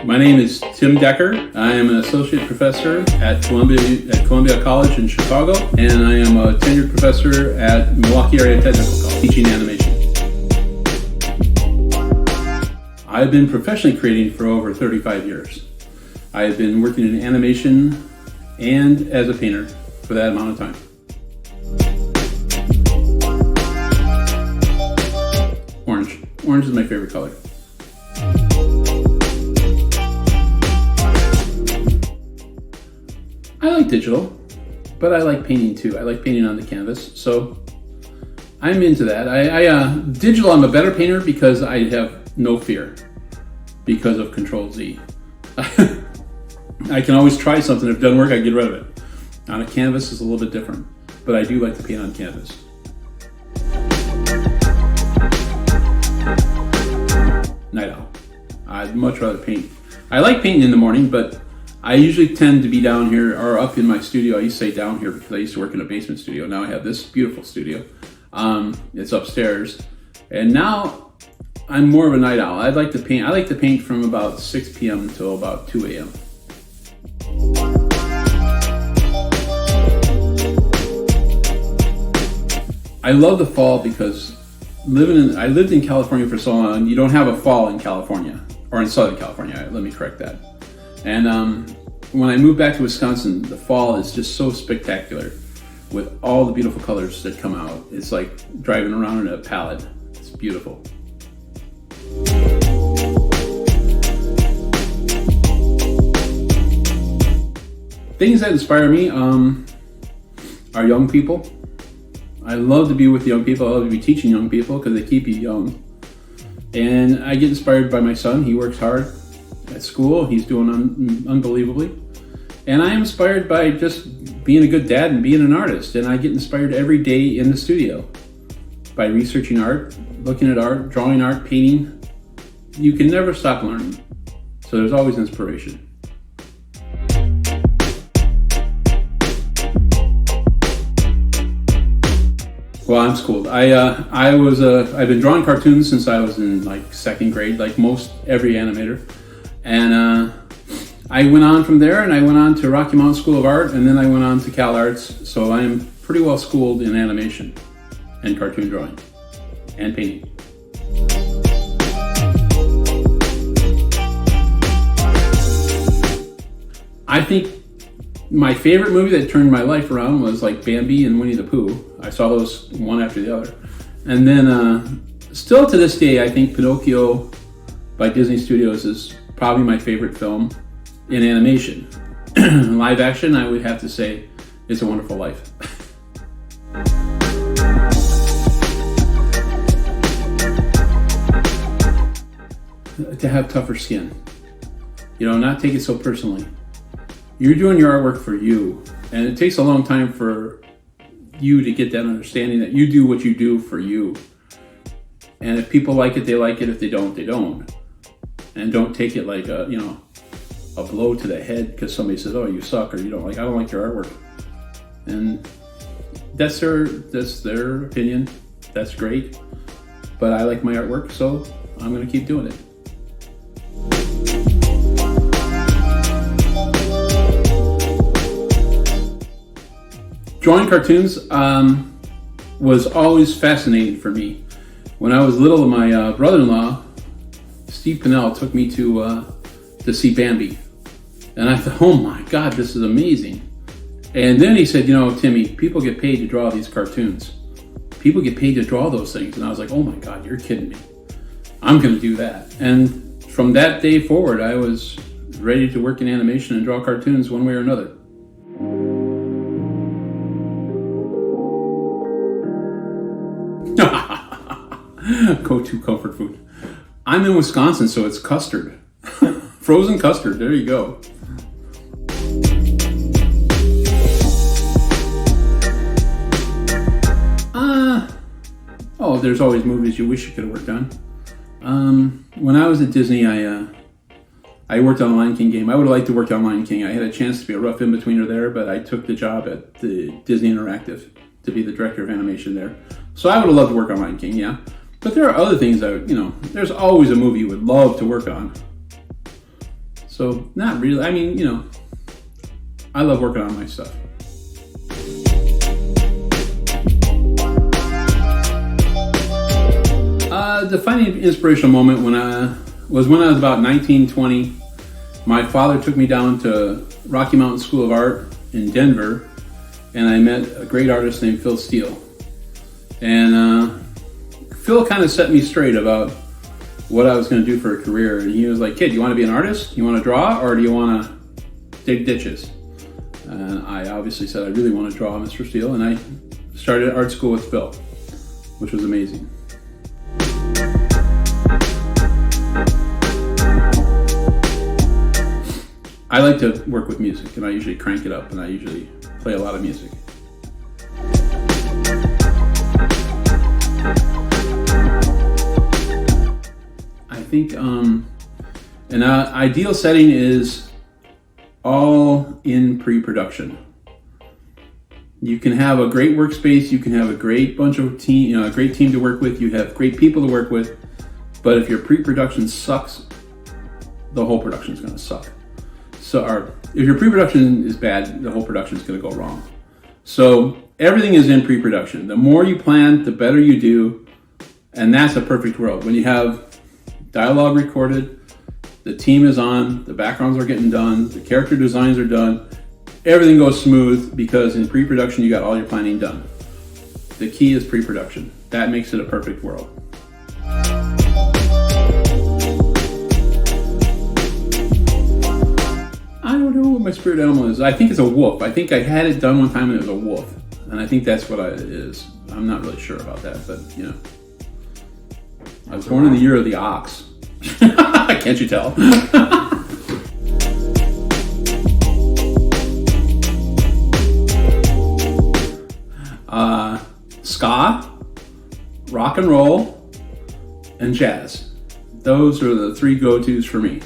My name is Tim Decker. I am an associate professor at Columbia College in Chicago, and I am a tenured professor at Milwaukee Area Technical College, teaching animation. I've been professionally creating for over 35 years. I have been working in animation and as a painter for that amount of time. Orange. Orange is my favorite color. I like digital, but I like painting too. I like painting on the canvas, so I'm into that. Digital, I'm a better painter because I have no fear because of Control-Z. I can always try something. If it doesn't work, I get rid of it. On a canvas, it's a little bit different, but I do like to paint on canvas. Night owl. I'd much rather paint. I like painting in the morning, but I usually tend to be down here or up in my studio. I used to say down here because I used to work in a basement studio. Now I have this beautiful studio. It's upstairs. And now I'm more of a night owl. I like to paint from about 6 p.m. until about 2 a.m. I love the fall because I lived in California for so long. You don't have a fall in California, or in Southern California. Let me correct that. And when I moved back to Wisconsin, the fall is just so spectacular with all the beautiful colors that come out. It's like driving around in a palette. It's beautiful. Things that inspire me are young people. I love to be with young people. I love to be teaching young people because they keep you young. And I get inspired by my son. He works hard at school. He's doing unbelievably. And I am inspired by just being a good dad and being an artist. And I get inspired every day in the studio by researching art, looking at art, drawing art, painting. You can never stop learning. So there's always inspiration. Well, I'm schooled. I've been drawing cartoons since I was in like second grade, like most every animator. And I went on from there, and I went on to Rocky Mountain School of Art, and then I went on to Cal Arts. So I am pretty well schooled in animation and cartoon drawing and painting. I think my favorite movie that turned my life around was like Bambi and Winnie the Pooh. I saw those one after the other. And then still to this day, I think Pinocchio by Disney Studios is probably my favorite film in animation. Live action, I would have to say It's a Wonderful Life. To have tougher skin. Not take it so personally. You're doing your artwork for you, and it takes a long time for you to get that understanding that you do what you do for you. And if people like it, they like it. If they don't, they don't. And don't take it like a blow to the head because somebody says, "Oh, you suck," or I don't like your artwork. And that's their opinion. That's great. But I like my artwork, so I'm going to keep doing it. Drawing cartoons was always fascinating for me. When I was little, my brother-in-law, Steve Pinnell, took me to see Bambi. And I thought, oh my God, this is amazing. And then he said, Timmy, people get paid to draw these cartoons. People get paid to draw those things. And I was like, oh my God, you're kidding me. I'm going to do that. And from that day forward, I was ready to work in animation and draw cartoons one way or another. Go-to comfort food. I'm in Wisconsin, so it's custard. Frozen custard, there you go. There's always movies you wish you could have worked on. When I was at Disney, I worked on Lion King game. I would have liked to work on Lion King. I had a chance to be a rough in-betweener there, but I took the job at the Disney Interactive to be the director of animation there. So I would have loved to work on Lion King, yeah. But there are other things that, there's always a movie you would love to work on. So not really. I mean, I love working on my stuff. Defining inspirational moment when I was about 19, 20. My father took me down to Rocky Mountain School of Art in Denver, and I met a great artist named Phil Steele. And Phil kind of set me straight about what I was going to do for a career. And he was like, "Kid, you want to be an artist? You want to draw, or do you want to dig ditches?" And I obviously said, "I really want to draw, Mr. Steele." And I started art school with Phil, which was amazing. I like to work with music, and I usually crank it up, and I usually play a lot of music. I think an ideal setting is all in pre-production. You can have a great workspace, you can have a great bunch of team, a great team to work with, you have great people to work with, but if your pre-production sucks, the whole production is going to suck. So, if your pre-production is bad, the whole production is going to go wrong. So everything is in pre-production. The more you plan, the better you do, and that's a perfect world. When you have dialogue recorded, the team is on, the backgrounds are getting done, the character designs are done, everything goes smooth because in pre-production you got all your planning done. The key is pre-production. That makes it a perfect world. I don't know what my spirit animal is. I think it's a wolf. I think I had it done one time and it was a wolf. And I think that's what it is. I'm not really sure about that, but I was born in the year of the ox. Can't you tell? Ska, rock and roll, and jazz. Those are the three go-tos for me.